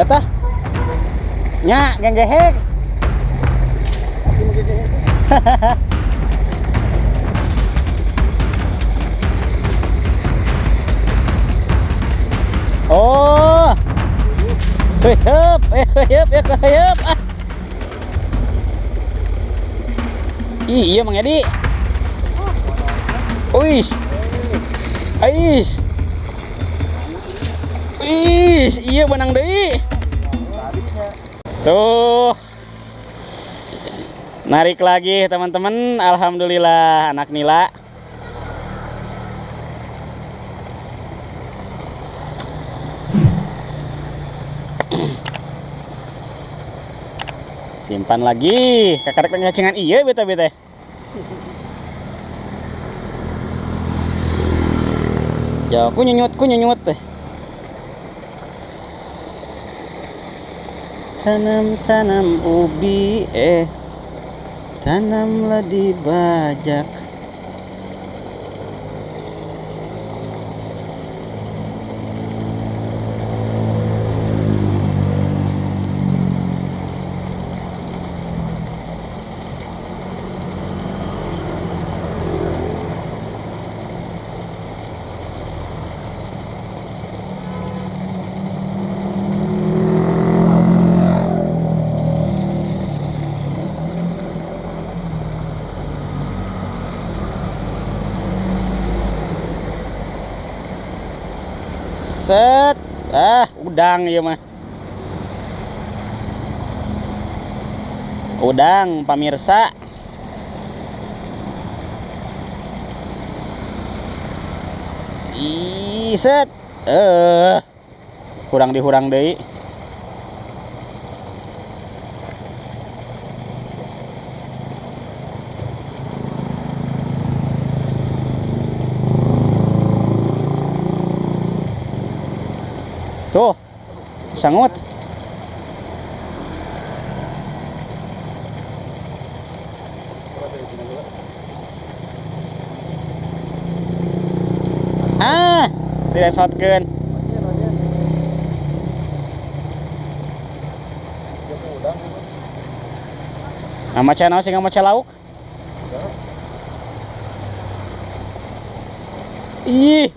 Eta nya genggehek. Oh. Heup, heup. Ah. Iya Mang Edi. Uish. Aish. Ish, iya benang deui. Tuh. Narik lagi teman-teman. Alhamdulillah anak nila. Simpan lagi. Kakarek ngacingan iya beta-beta. Jauh ku nyunyut teh. Tanam ubi tanamlah di bajak. Set, udang ya mah. Udang pamirsa. Set. Kurang dihurang deui. Tuh, sangut. Tidak shotgun. Nama channel sih nggak lauk. Ih.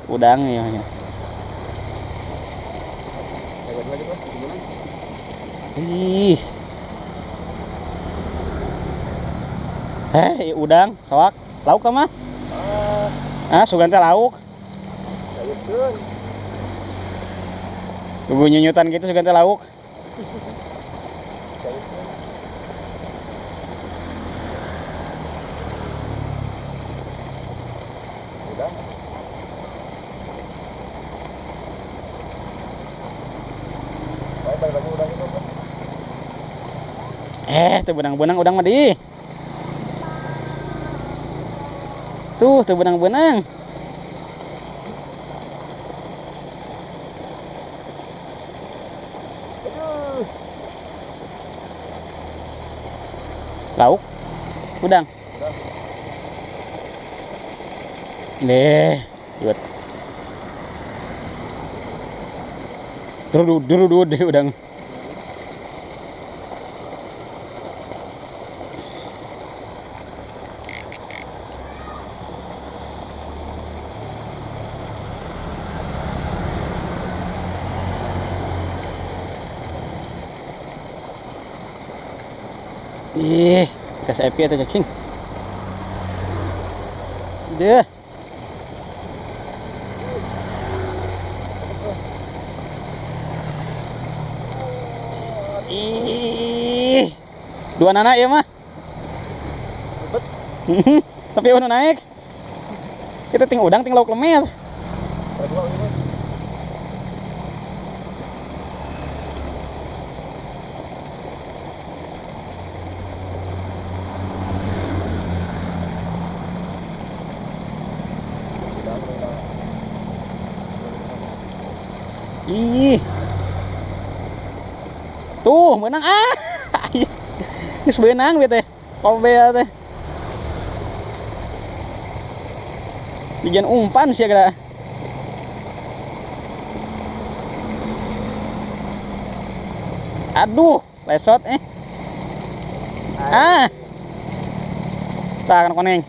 Udang ya. Ih. Udang, soak, lauk mah. Sugan teh lauk. Tunggu nyunyutan gitu sugan teh lauk. Tuh benang-benang udang mah di. Tuh benang-benang. Lauk, udang. Deh, buat. Dulu deh udang. Kasih api atau cacing. Deh. Dua anak ya mah. Tapi udah naik. Kita tinggal udang, tinggal lauk lemel. Ih. Tuh, menang Geus beunang we teh. Pobea teh. Bikin umpan sih gara. Aduh, lesot Ah. Tak kan koneng.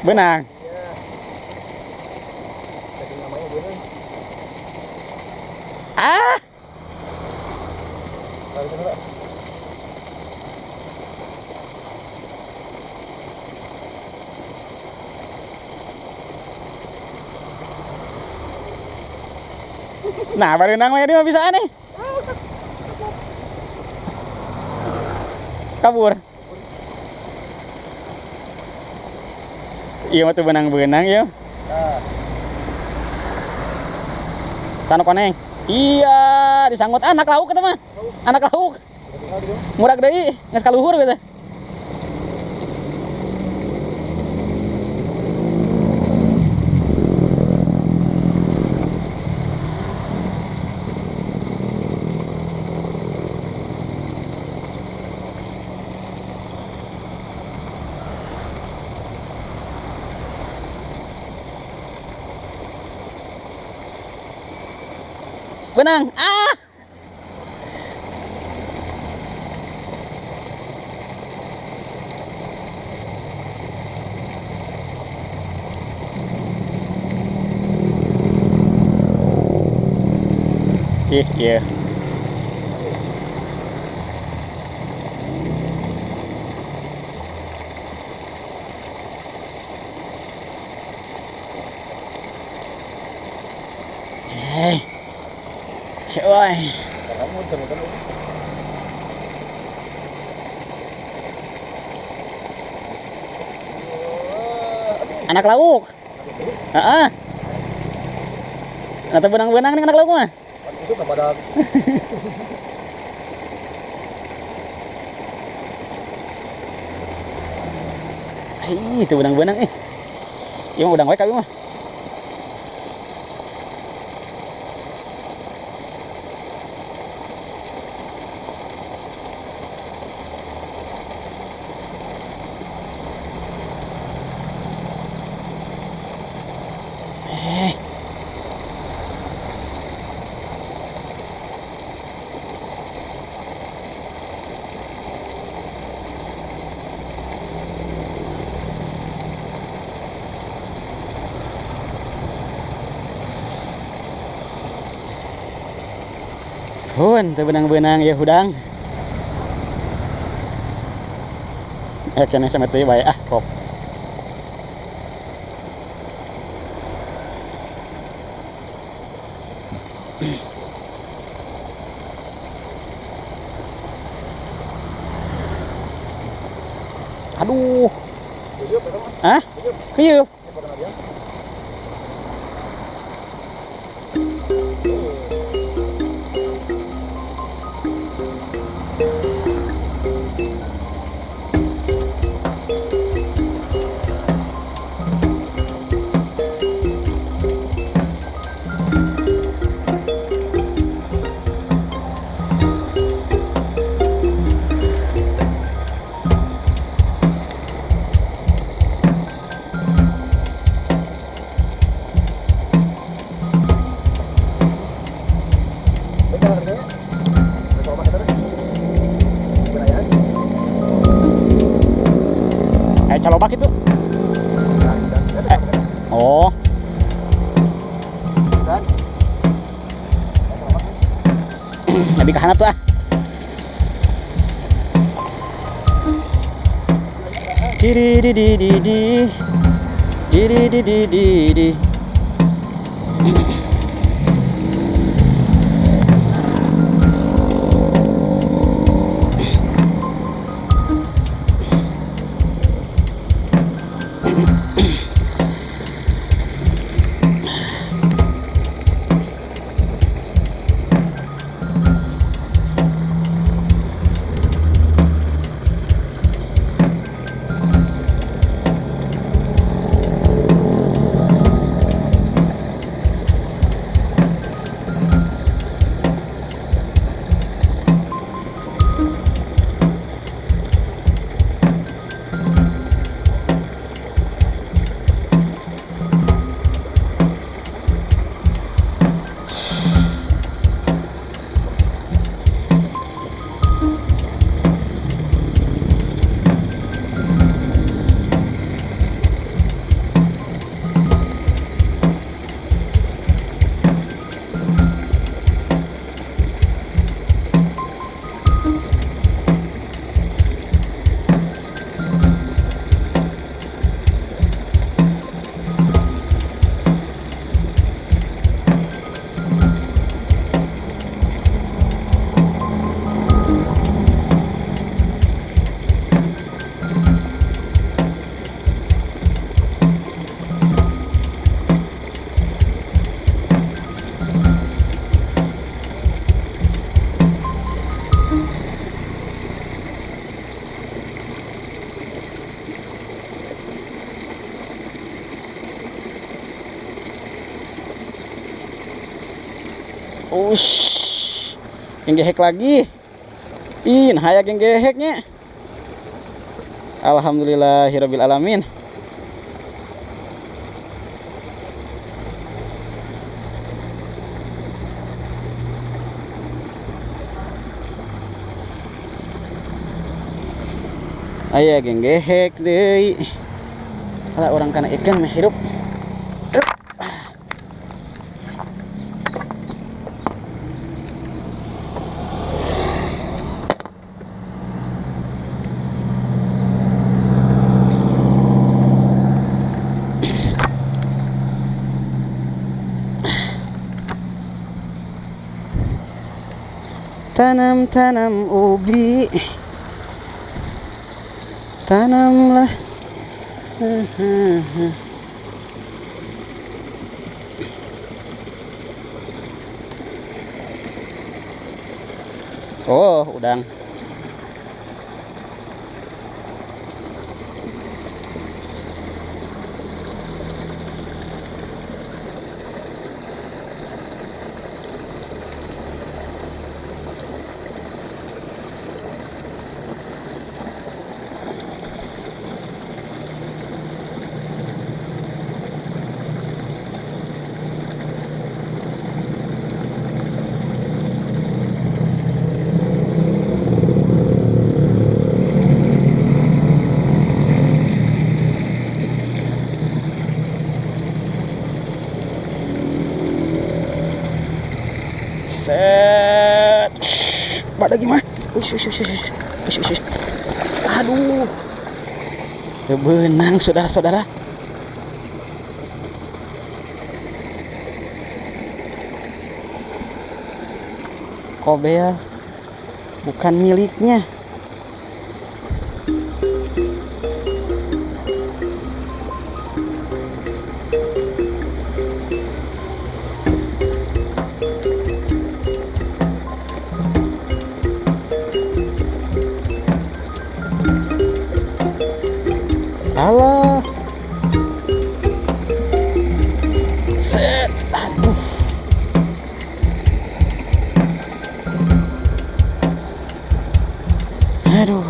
Benang. Ah. Nah, berenang mah dia mah bisa nih. Kabur. Iya mah tuh benang-benang ya. Tano koneng. Iya, disangkut anak lauk eta mah. Anak lauk. Murag deui, geus kaluhur gitu. Benang. Ah. Iya. Coy. Anak lauk. Heeh. Atau benang-benang nih anak lauk mah. Itu kepada Itu benang-benang Iya mah udang wae kami mah. Hun, tuh benang-benang ya udang. Kena sama teh bae kok. Aduh. Hah? Kuyup. Calobak itu. Oh. Lebih ke hanap tuh Diri di di di di. Diri di di di di. Ush. Yang gehek lagi. Ih, nah yang geheknya. Alhamdulillahirabbil alamin. Aya geng gehek deui. Ala orang kana ikan mah hirup. Tanam-tanam ubi, tanamlah. Oh, udang. Set. Pada gimana? Aduh. Benang saudara-saudara. Kobel bukan miliknya. Alah. Set. Aduh. Aduh.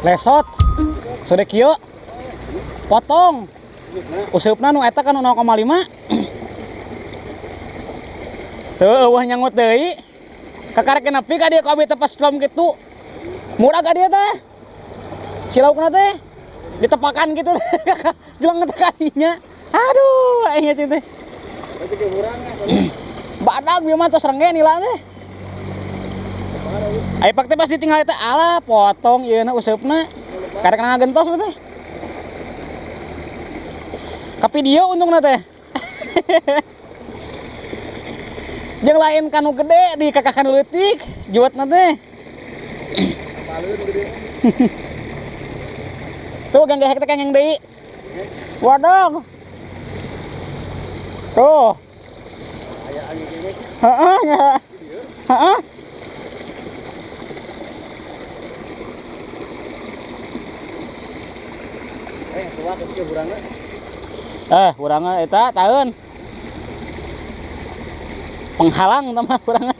Lesot. Sudah kieu. Potong. Useupna nu eta kan 0,5. Teu eueuh nyangut deui. Kakarek nepi ka dieu ku abi tepas celom kitu. Murah ka dieu teh. Silaukna teh ditepakan gitu. Julang ngetekaninya. Aduh, aing teh. Badag bieu mah tos rengge nila teh. Ayo pak teh pas ditinggal teh alah potong ieu na useupna. Karek ngagentos teh. Ka video untungna teh. Jeung lain kanu gede di kakak kanu leutik, juwetna teh. Tuh gang gehek teh kengeng deui. Waduh. Tuh. Kayak angin ini. Heeh nya. Heeh. Suat itu urangna. Urang eta taeun. Penghalang mah urang.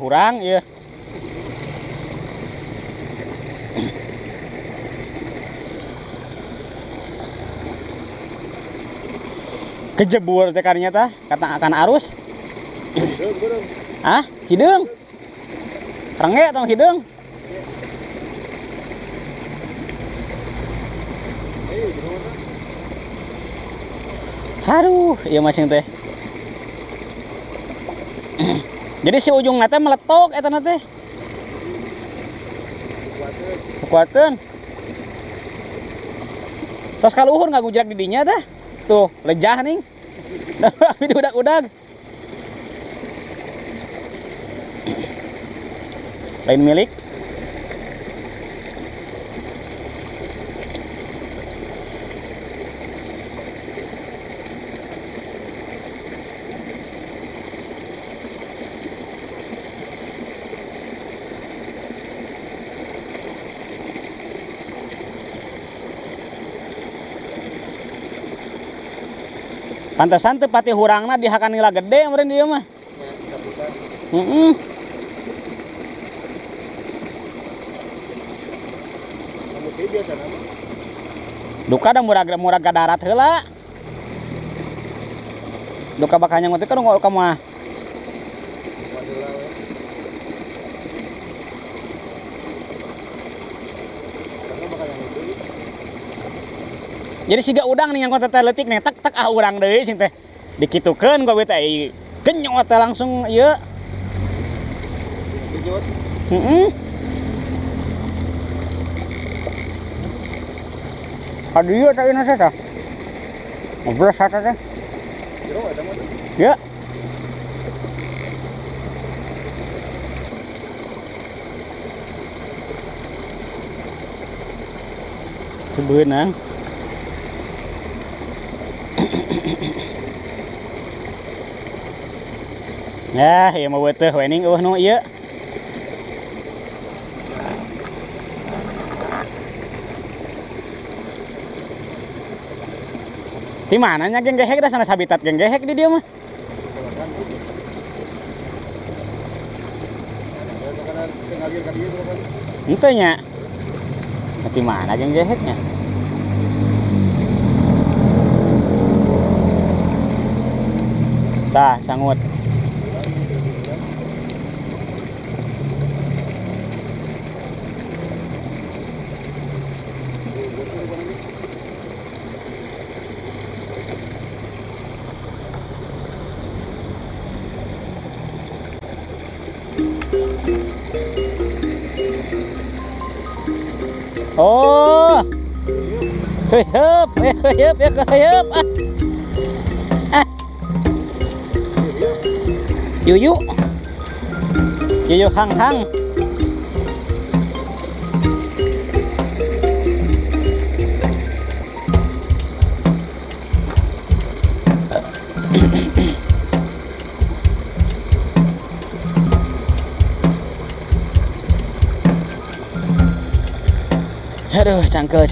Urang ieu. Kejebur teh karinya tah, kata akan arus. Hah? Hideung. Renge atau hideung? Aduh, iya masing teh. Jadi si ujung nate meletok eta nate. Kuateun. Tos kaluhur ngagujak di dinya teh. Tuh, lejah ning. Tapi udag-udag. Lain milik. Pantesan teu pati hurangna dihakan nila gede meureun dieu mah. Heeh. Duka da murag darat heula. Duka bakal nyang teh kan duka mah. Jadi siga udang nih yang konten letik nih tak urang deui sing teh dikitukeun gua teh genyot teh langsung ieu. Genyot. Heeh. Adieu teh ina teh. Ngobrol sata teh. Jero eta mah. Ya. Sebeunang. Ya, ieu mah teh wening eueuh nu ieu. Di mana nya geng gehek da sana habitat geng gehek di dieu mah. Henteu nya. Di mana geng geheknya? Tah, sangut. Oh. Heup. Yuyu hang. Aduh, cangkel.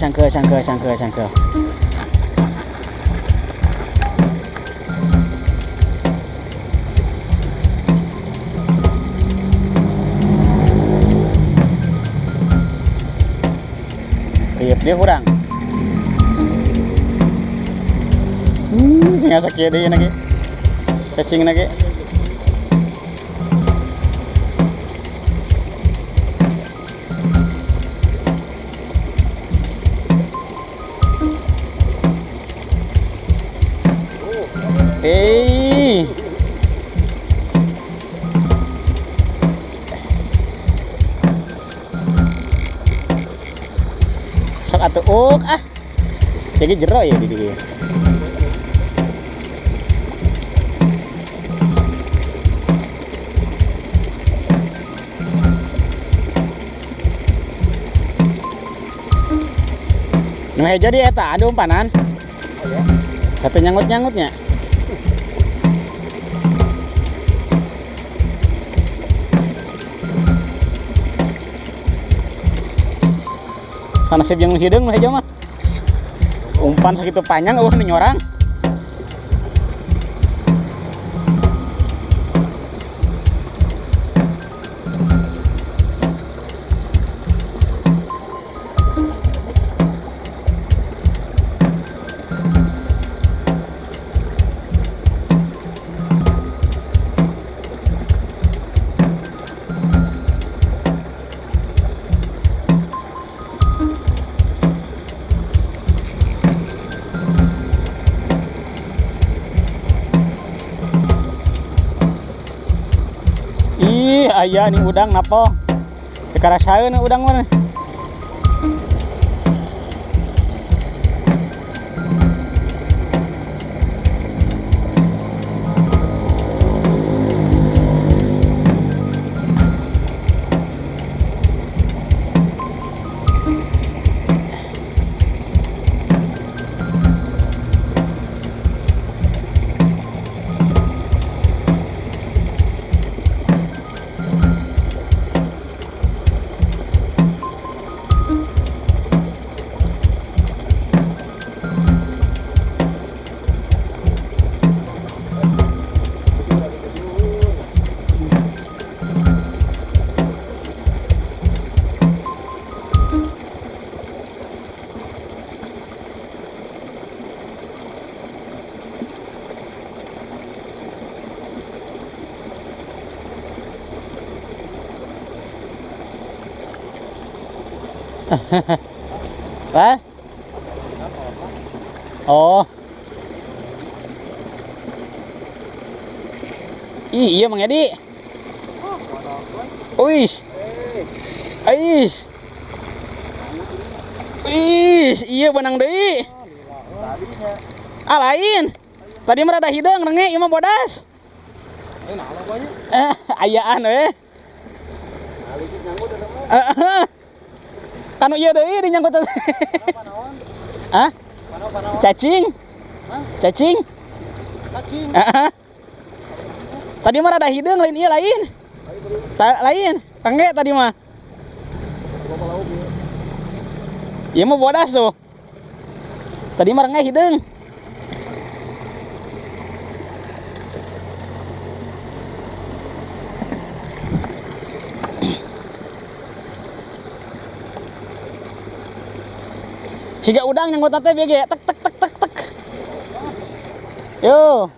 Dia kurang. Sing asa kieu deui na ge. Cacing na ge. Teuk ah. Jadi jero ya di dieu. Nu hejo di eta ada umpanan. Satu nyanggut-nyangutnya. Sanasib yang hidung nu hejo mah. Umpan segitu panjang nu nyorang. Aya nih udang napo dikarasaeun udang mana Hah? Oh. Iya Mang Edi. Uish. Aish. Uish, iya benang deui. Ah lain. Tadi mah rada hideung renge ieu mah bodas. Ayaan we. Kanu ieu deui dinyangkut. Hah? Cacing. Cacing. Cacing. Tadi mah rada hideung lain ieu lain. Lain. Pangge tadi mah. Ieu mah bodas tuh. Tadi mah renge hideung. Siga udang nyangkut teh BG tek tek tek tek tek. Yo.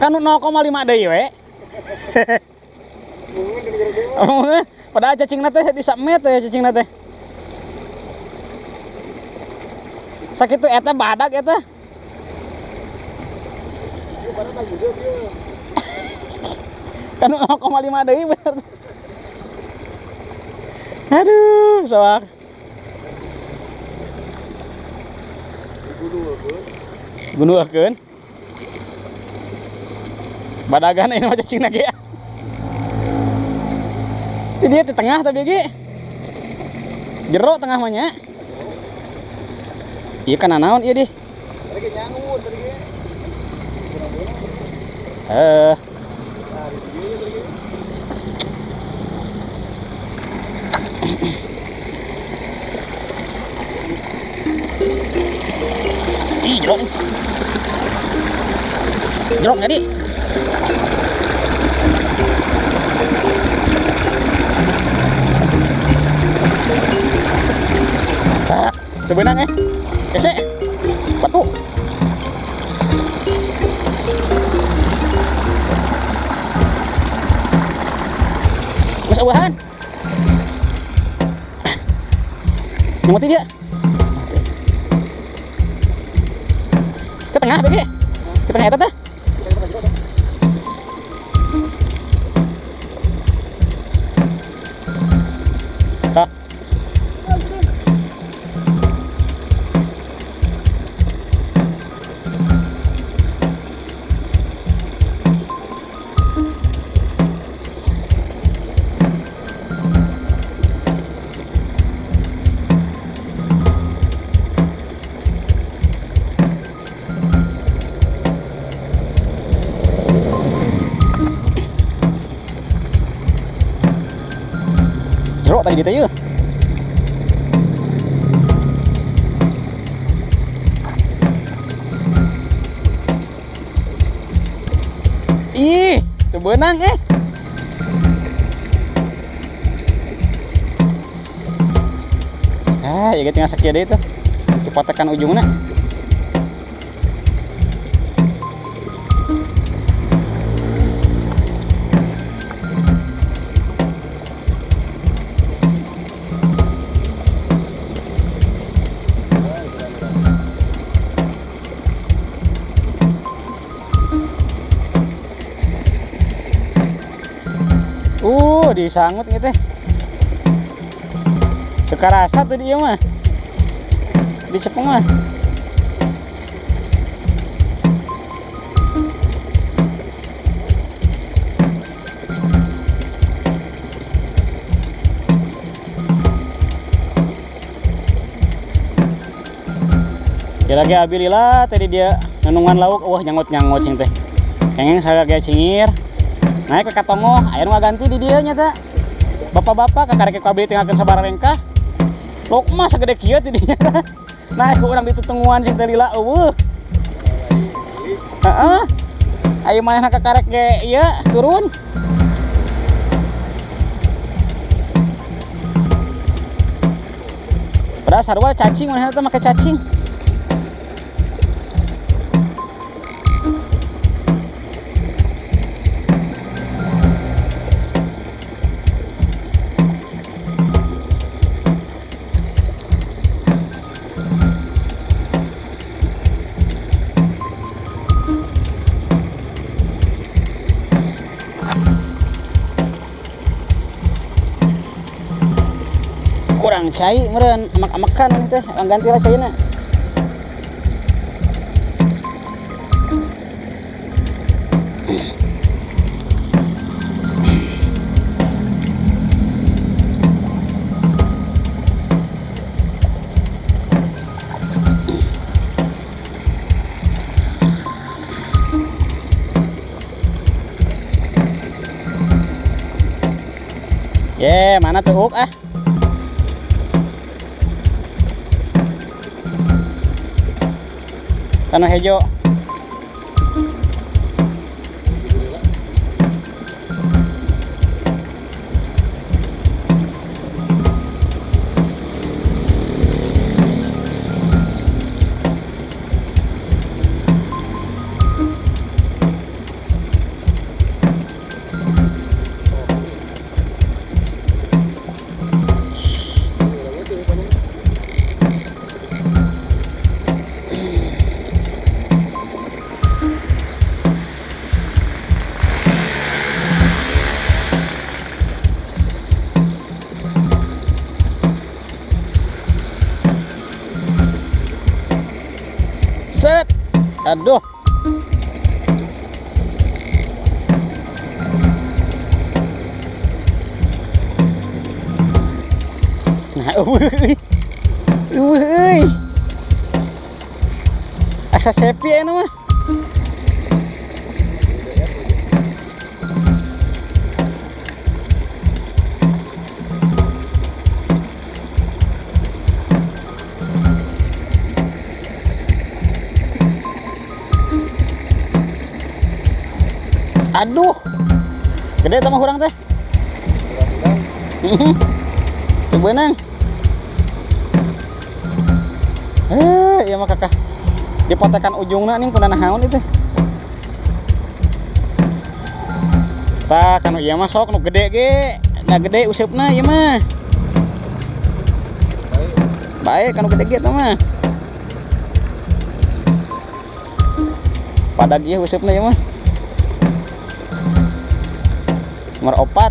Kan 0,5 deui we. Padahal cacingna teh di samet teh cacingna teh. Sakitu eta badag eta. Kan 0,5 deui bener. Aduh, soak. Bunuhkeun. Badagan ini mah cacingna ge. Di dia di tengah tapi ge. Jero tengah mah nya. Ieu kana naon ieu di? Lagi nyangut tadi ge. Ih, jerok. Jerok nggak, Di? Itu benang ya? Kesek. Batu. Mas ubahan. Nyemoti dia. Ke tengah, Begi. Ke tengah eta teh. lagi gitu yuk. Ih, tuh benang ya tinggal sekian deh itu. Dipotekan ujungnya. Disangut gitu. Teka rasa tuh dia mah. Dicepeng mah. Lagi alhamdulillah tadi dia nenungan lauk, wah nyangut-nyangut cing teh. Kengeng saya kayak cingir. Naik ke katongo, air mah ganti di dia nyata. Bapak-bapak kakarek kabeh tinggalkeun sabarengkah. Lok mah sagede kieu ti dinya. Naik ke urang ditutunguan sing teh lila eueuh. Heeh. Aya manehna kakarek ge ieu turun. Padahal sarua cacing manehna teh make cacing. Kurang cai meureun amak-amakan mah teh ganti lah caina. Mana tuh Uk tanah hijau. Set. Aduh. Nah, asa sepi anu mah. Aduh, gede tambah kurang teh. Coba nang. Ya mah kakak. Dipotekan ujungna nih kuna nahaun itu. Tah kanu ieu mah sok nu gede ge, na gede usupna ieu mah. Baik kanu gede ge tah mah. Padag ieu usupna ieu mah. Nomor 4.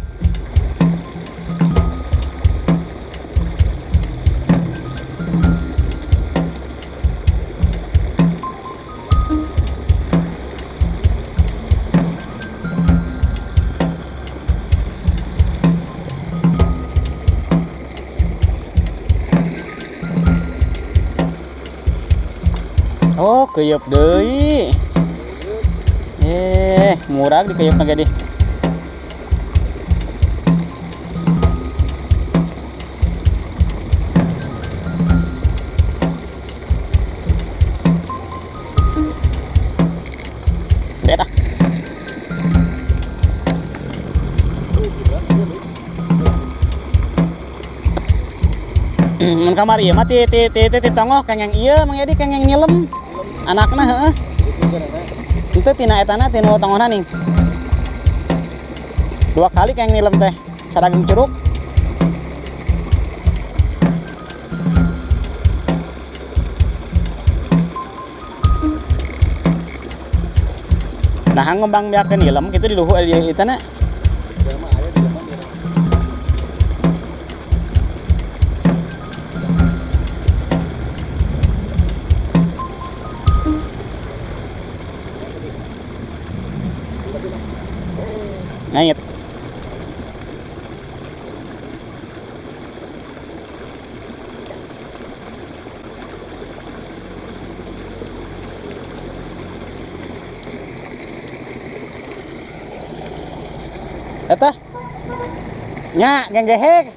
Oh, keyeup deui. Murag dikeyeup na gede. Mun kamar ieu mah ti tongoh kengeng ieu Mang Yadi kengeng nyilem. Anakna heeh. Itu tina etana tinu tongohna ning. 2 kali kengeng nyilem teh. Sarageng curug. Nah ngembang biakeun nyilem kitu di luhur di itana. Ngait. Eta nya genggehek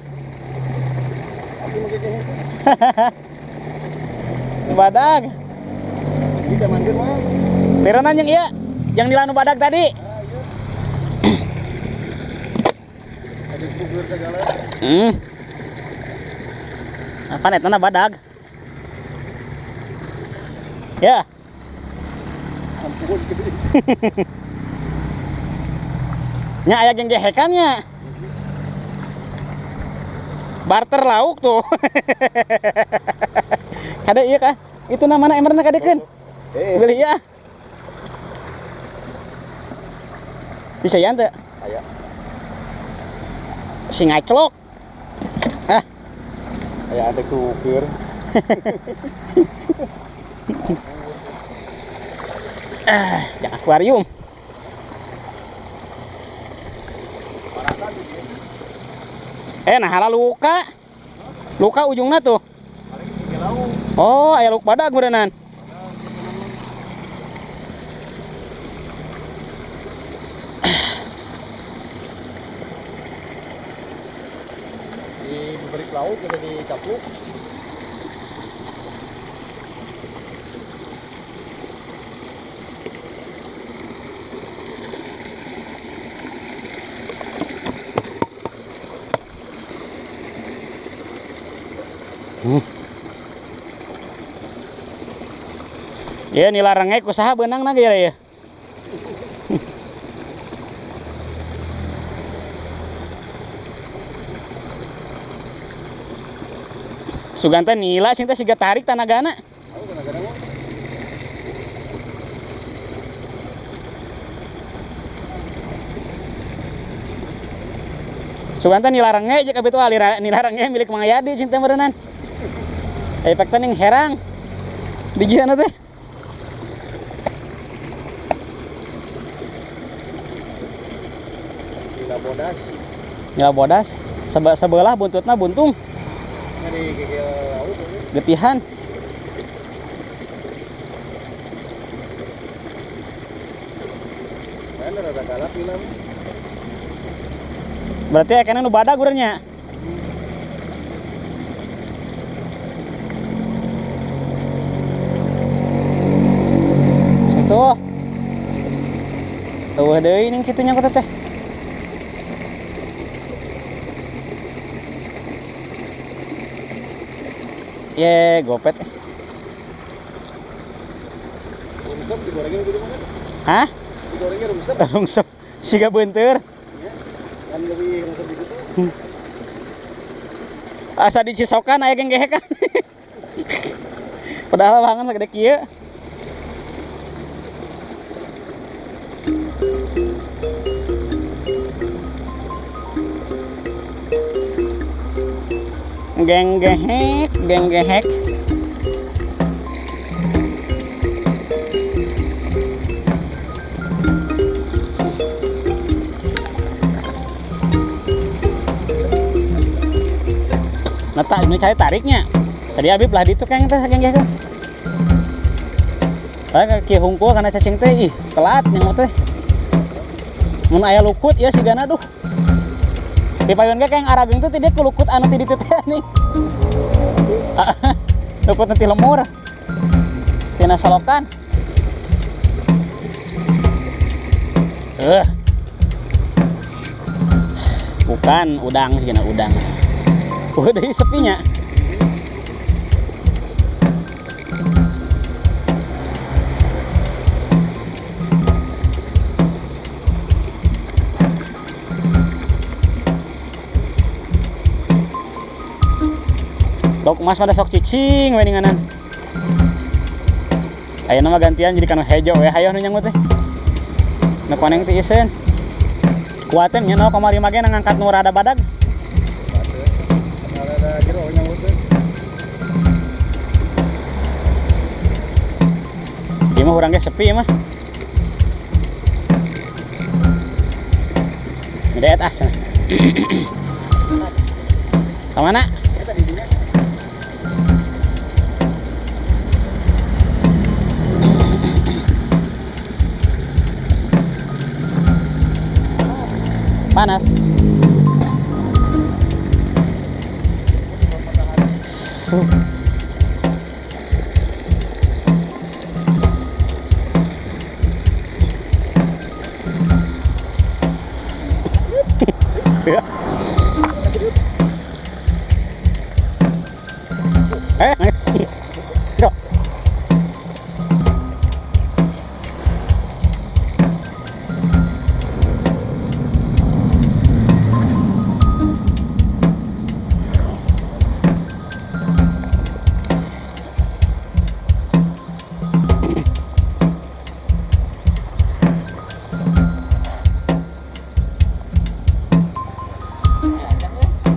badag Kita manggil mah. tironan yang iya yang di lanu badag tadi. Ada kubur segala. Apa netna badag ya. Ampun gede. Nya aya genggehekannya. Barter lauk tuh. Kade iya kah? Itu namana emerna kadekeun. Beli ya. Bisa ya ente? Aya. Si ngaclok. Ah, Aya ada kukur. jangan akuarium. Nah hala luka. Luka ujungnya tuh. Oh, aya luk badag berenang. Diberi lauk udah dicapluk. Ya nilarangnya kusaha benang na ya. Suganta nila sing teh siga tarik tanagana. Suganta nilarangnya jeung kabeh tuh nilarangnya milik Mang Yadi sing teh meureunnan. Efek ning herang. Bijiana teh. Nila bodas. Sebelah buntutna buntung. Dari gigil lauk. Getihan. Kan rada galak film. Berarti ekena nu badag urangnya. Tuh. Tuh deui ning kitu nya teh. Ye, gopet. Rumsep digorengin gitu mana? Hah? Digorengin rumsep. Rungsep siga beunteur. Kan lebih rumsep gitu. Asa dicisokan aya genggehekan. Padahal lahangan sagede kieu. Genggehek. Nata ini cari tariknya. Tadi Habib lah ditu keng teh genggehek. Kieu hungkul kana cacing teh ih telat nyaho teh. Mun aya lukut ya sigana duh. Di payun ge keng arageng tuh tidak kulukut anu ti ditu teh nih. Lukut nanti lemur. Tina solokan. Bukan udang sih udang. Udah sepinya. Sok mas pada sok cicing we ninganan. Ayeuna mah gantian jadi kanu hejo we hayo nu nyangut teh. Nu koneng teh iseun. Kuatem nya 0,5 ge ngangkat nu rada badag. Ada jero nyangkut teh. Ieu mah urang ge sepi mah. Gedeet ah cenah. Ka mana? Eta di dinya. Panas.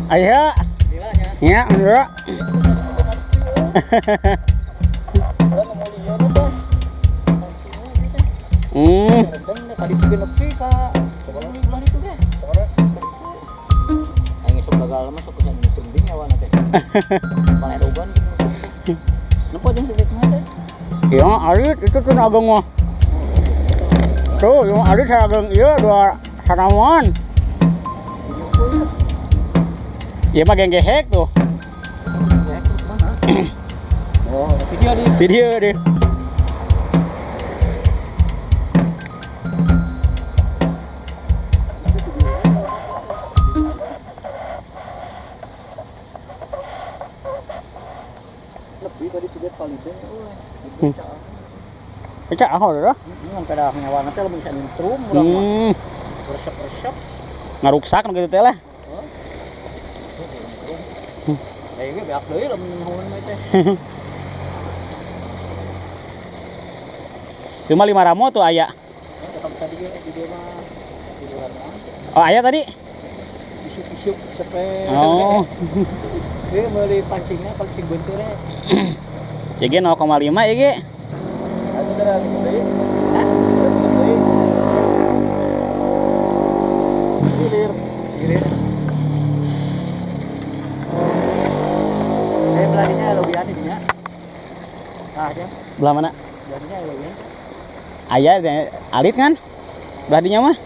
Ayo. Ya, enggak. Tadi juga nepi ka. Belah itu ge. Aing sok gagal mah sok nya tumbing awan teh. Paling oban gitu. Napa jeung sedek mah teh? Ya, arit itu tuh agung mah. Tuh, yang arit sarageng ieu dua sanaman. Iya mah geng gehek tuh. Oh, video di. Video deh. Lebih tadi sudah kali deh. Pecah ah udah. Ngan kada nyawana teh lebih bisa nyentrum urang mah. Resep-resep. Ngaruksak gitu teh lah. Đây cái bạc lưới là mình hôn mấy teh. Cuma 5 ramo tuh aya. Tadi video mah tiduran mah. Oh, aya tadi. Isuk-isuk sepe. Oh. Dia meuli pancingnya pancing benturnya. Ya ge 0,5 ya ge. Ada darah sepe. Hah? Sepe. Gilir. Gilir. Beladinya lebihan ini ya. Ah, aja. Belah mana? Beladinya lebihan. Aya alit kan? Belah dinya mah.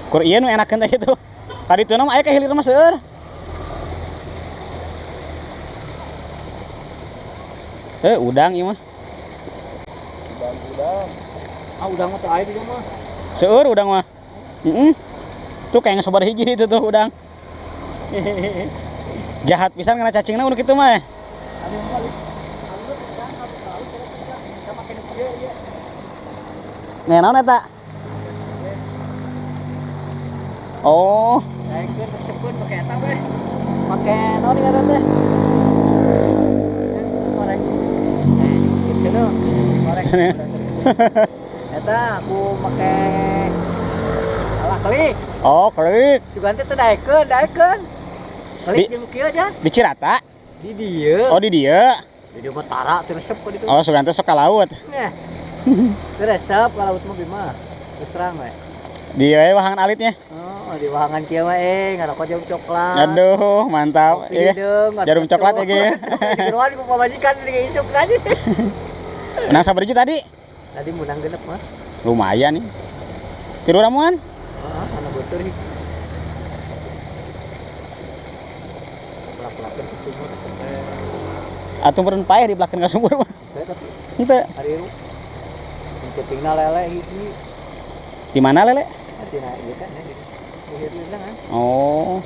Kur ieu nu enakeun teh itu. Tadi teu mah aya ka hilir mah seueur. Udang ieu mah. Udang. Ah, udang mah teu aya di mah. Seueur udang mah. Tuh kayak ngesobar hiji itu tuh udang. Jahat pisan kena cacingna udah kitu mah. Nih naon eta? Oh, Naik ke tersebut pakai eta we. Pakai naon ngaran teh? Goreng. Gitu no. Goreng. Eta aku pakai alah klik. oh klik. Juga teh daekeun. Klik jeung kieu aja. Di Cirata? Di dieu. Oh di dia. Di dieu mah tara teu resep ka ditu. Oh sugante sok ka laut. Nah. Teu resep ka laut mah bima. Terus terang we. Di we wahangan alitnya. Oh, di wahangan kieu mah ngarokok jarum coklat. Aduh, mantap. Iya. Jarum coklat ya ge. Di ruangan ku pamajikan di isuk aja. Menang sabarji tadi? Tadi menang genep mah. Lumayan nih. Tiru ramuan? Heeh, ana beuteur hi. Pelak-pelakeun situ mah. Atuh meureun paeh di belakang ka sumur mah. Tapi Henteu. hariru. Pentingna lele hiji. Di mana lele? Tina ieu kan ya. Di kan. Oh.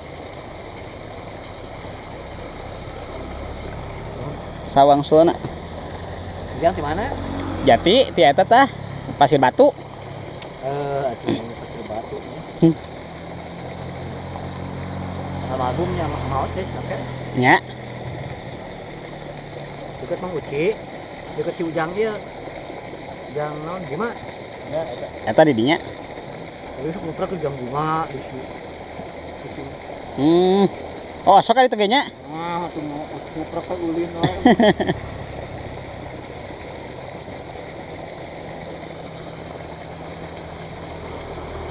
Sawang Suna. Yang di mana? Jati ti eta tah Pasir Batu. Atuh pasir batu. Almarhumnya mau teh sampai. Nya. deket Mang Uci, deket si Ujang ieu. Ujang naon gimana? Ya, Eta di dinya. Terus nguprak ke Ujang Bunga di si. Oh, sok kali tegenya. Ah, tuh mau nguprak ke ulin we.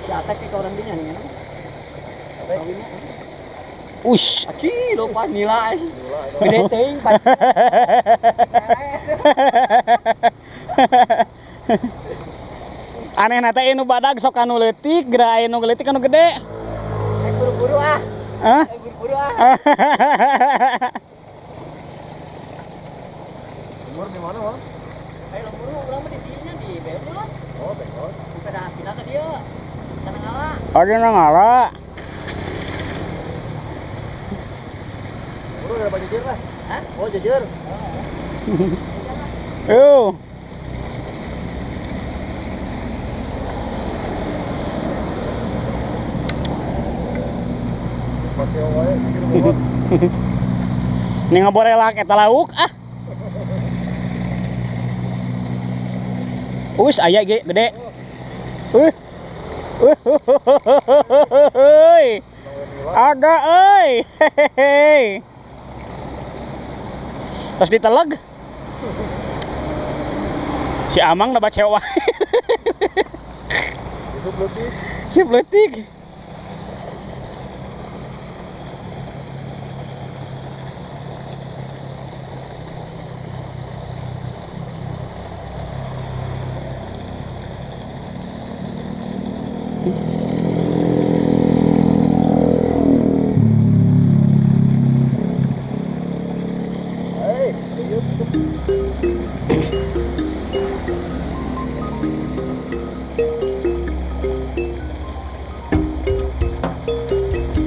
Si Atek ke orang dinya nih. Kawinnya. Ush. Aci lupa nilai. Gede teuing pan. Aneh nate anu badag sok anu leutik, geura anu leutik anu gede. Buru-buru ah. Hah? Buru-buru ah. Umur di mana, Bang? Ayo buru urang mah di dinya di Bebon. Oh, Bebon. Bukan dah pindah ke dia. Sana ngala. Ada nang ngala. Buru ada Pak Jujur lah. Hah? Oh, Jujur. Yo. Ini ngaborelak eta lauk ah. Us aya ge gede. Ada euy. Terus diteleg. Si Amang na bacewa. Itu lebih. Si peletik.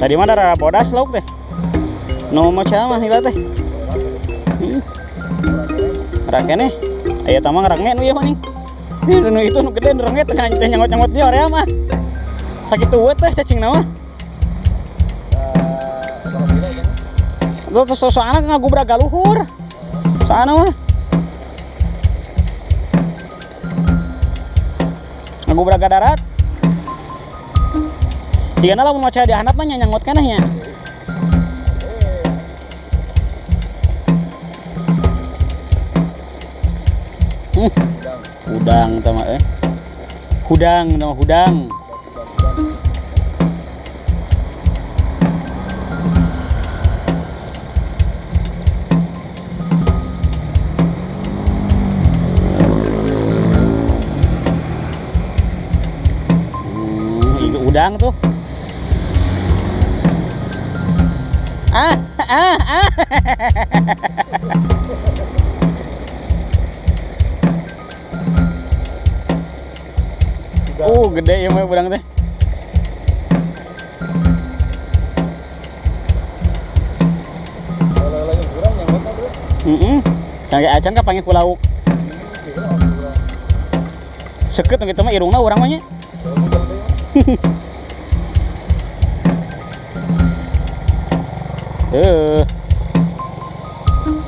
Tadi mana rara bodas lauk teh. No macam mah hila teh. Rakene. Aya tamang range nu ieu mah ning. Nu itu nu gede nu range teh nyangot-nyangot di area mah. Sakitu we teh cacing na mah. Terus soalna ngagubrak galuhur. Soalna mah. Ngagubrak darat. Jika lamun maca di handap mah nyangot keneh nya. Hudang teh mah Hudang teh mah hudang. Itu udang tuh. Gede ya mah udang teh. Lagi kurang yang mana, Bro? Cangge acan ka panggil ku lauk. Seket kitu mah irungna urang mah nya.